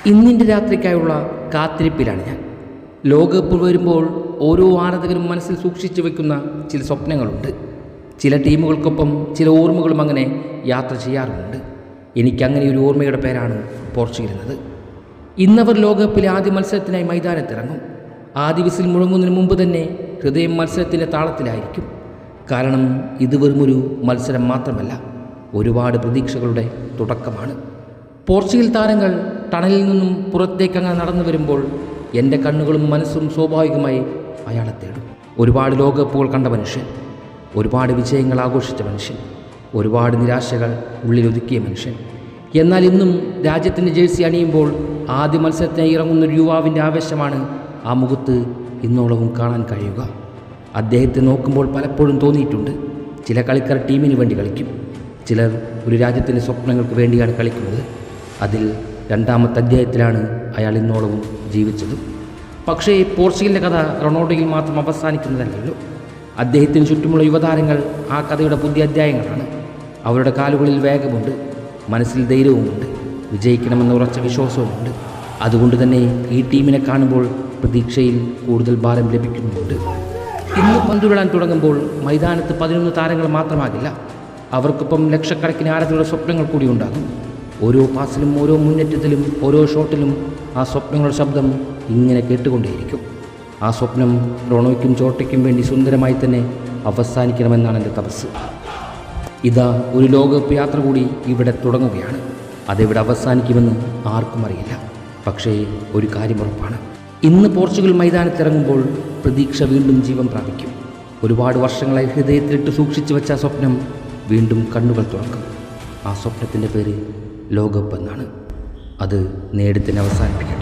ഇന്നിൻ്റെ രാത്രിക്കായുള്ള കാത്തിരിപ്പിലാണ് ഞാൻ. ലോകകപ്പ് വരുമ്പോൾ ഓരോ ആരാധകരും മനസ്സിൽ സൂക്ഷിച്ചു വയ്ക്കുന്ന ചില സ്വപ്നങ്ങളുണ്ട്. ചില ടീമുകൾക്കൊപ്പം ചില ഓർമ്മകളും അങ്ങനെ യാത്ര ചെയ്യാറുമുണ്ട്. എനിക്കങ്ങനെ ഒരു ഓർമ്മയുടെ പേരാണ് പോർച്ചുഗൽ എന്നത്. ഇന്നവർ ലോകകപ്പിലെ ആദ്യ മത്സരത്തിനായി മൈതാനത്തിറങ്ങും. ആദ്യ വിസിൽ മുഴങ്ങുന്നതിന് മുമ്പ് തന്നെ ഹൃദയം മത്സരത്തിൻ്റെ താളത്തിലായിരിക്കും. കാരണം ഇത് വെറുമൊരു മത്സരം മാത്രമല്ല, ഒരുപാട് പ്രതീക്ഷകളുടെ തുടക്കമാണ്. പോർച്ചുഗൽ താരങ്ങൾ ടണലിൽ നിന്നും പുറത്തേക്കങ്ങനെ നടന്നു വരുമ്പോൾ എൻ്റെ കണ്ണുകളും മനസ്സും സ്വാഭാവികമായി അയാളെ തേടും. ഒരുപാട് ലോകകപ്പുകൾ കണ്ട മനുഷ്യൻ, ഒരുപാട് വിജയങ്ങൾ ആഘോഷിച്ച മനുഷ്യൻ, ഒരുപാട് നിരാശകൾ ഉള്ളിലൊതുക്കിയ മനുഷ്യൻ. എന്നാൽ ഇന്നും രാജ്യത്തിൻ്റെ ജേഴ്സി അണിയുമ്പോൾ ആദ്യ മത്സരത്തിനായി ഇറങ്ങുന്നൊരു യുവാവിൻ്റെ ആവേശമാണ് ആ മുഖത്ത് ഇന്നോളവും കാണാൻ കഴിയുക. അദ്ദേഹത്തെ നോക്കുമ്പോൾ പലപ്പോഴും തോന്നിയിട്ടുണ്ട്, ചില കളിക്കാർ ടീമിന് വേണ്ടി കളിക്കും, ചിലർ ഒരു രാജ്യത്തിൻ്റെ സ്വപ്നങ്ങൾക്ക് വേണ്ടിയാണ് കളിക്കുന്നത്. അതിൽ രണ്ടാമത്തെ അധ്യായത്തിലാണ് അയാൾ ഇന്നോളവും ജീവിച്ചതും. പക്ഷേ പോർച്ചുഗലിൻ്റെ കഥ റൊണാൾഡോയിൽ മാത്രം അവസാനിക്കുന്നതല്ലല്ലോ. അദ്ദേഹത്തിന് ചുറ്റുമുള്ള യുവതാരങ്ങൾ ആ കഥയുടെ പുതിയ അധ്യായങ്ങളാണ്. അവരുടെ കാലുകളിൽ വേഗമുണ്ട്, മനസ്സിൽ ധൈര്യവുമുണ്ട്, വിജയിക്കണമെന്ന ഉറച്ച വിശ്വാസവുമുണ്ട്. അതുകൊണ്ട് തന്നെ ഈ ടീമിനെ കാണുമ്പോൾ പ്രതീക്ഷയിൽ കൂടുതൽ ഭാരം ലഭിക്കുന്നുമുണ്ട്. ഇന്ന് പന്തുവിടാൻ തുടങ്ങുമ്പോൾ മൈതാനത്ത് 11 താരങ്ങൾ മാത്രമാകില്ല, അവർക്കൊപ്പം ലക്ഷക്കണക്കിന് ആരാധകരുടെ സ്വപ്നങ്ങൾ കൂടി ഉണ്ടാകും. ഓരോ പാസിലും ഓരോ മുന്നേറ്റത്തിലും ഓരോ ഷോട്ടിലും ആ സ്വപ്നങ്ങളുടെ ശബ്ദം ഇങ്ങനെ കേട്ടുകൊണ്ടേയിരിക്കും. ആ സ്വപ്നം റോണോയ്ക്കും ചോട്ടയ്ക്കും വേണ്ടി സുന്ദരമായി തന്നെ അവസാനിക്കണമെന്നാണ് എൻ്റെ തപസ്. ഇതാ ഒരു ലോകകപ്പ് യാത്ര കൂടി ഇവിടെ തുടങ്ങുകയാണ്. അതെവിടെ അവസാനിക്കുമെന്ന് ആർക്കും അറിയില്ല. പക്ഷേ ഒരു കാര്യം ഉറപ്പാണ്, ഇന്ന് പോർച്ചുഗൽ മൈതാനത്തിറങ്ങുമ്പോൾ പ്രതീക്ഷ വീണ്ടും ജീവൻ പ്രാപിക്കും. ഒരുപാട് വർഷങ്ങളായി ഹൃദയത്തിലിട്ട് സൂക്ഷിച്ചു വെച്ച ആ സ്വപ്നം വീണ്ടും കണ്ണുകൾ തുറക്കും. ആ സ്വപ്നത്തിൻ്റെ പേര് ലോകകപ്പ് എന്നാണ്. അത് നേടി തന്നെ അവസാനിപ്പിക്കണം.